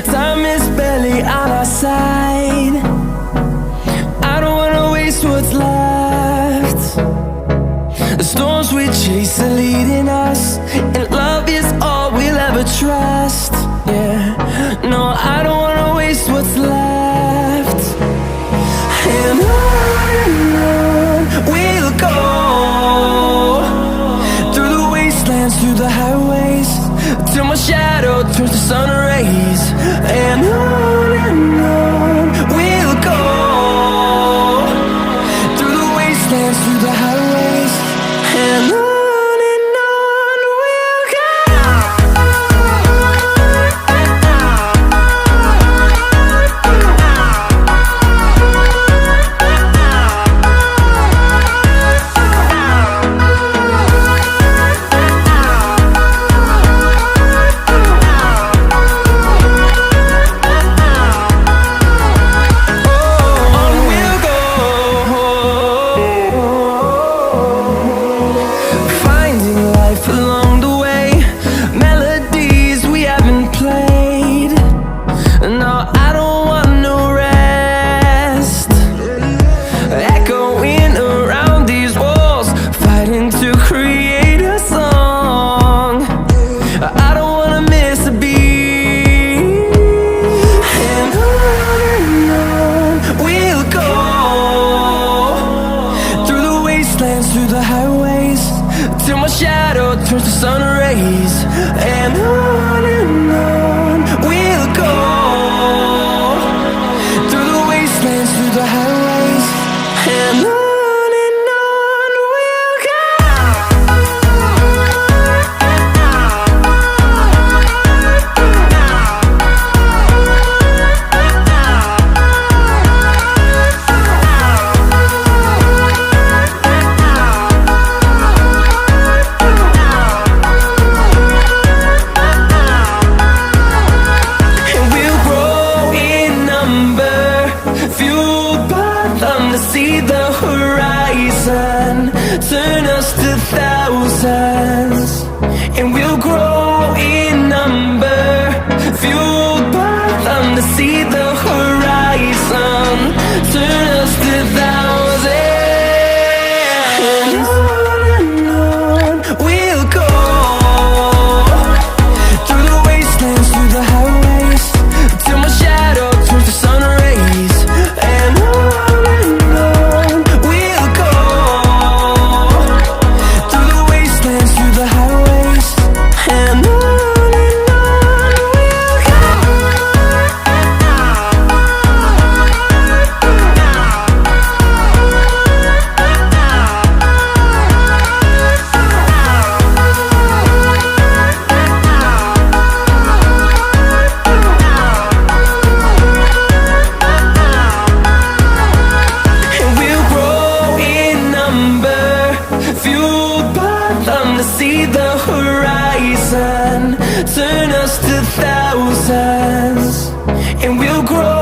Time is barely on our side. I don't wanna waste what's left. The storms we chase are leading us, and love is all we'll ever trust. Yeah, no, I don't wanna waste what's left. And on we'll go, through the wastelands, through the highways, till my shadow turns to sun rays. And on we'll go, through the wastelands, through the highways, and on we'll go. Through the highways, till my shadow turns to sun rays. And on we'll go, through the wastelands, through the highways, and on. To see the horizon turn us to thousands, and we'll grow in number, fueled by them. To see the horizon turn us to thousands, and on we'll go, through the wastelands, through the highways, till my shadow turns to sun rays. And on see the horizon turn us to thousands, and we'll grow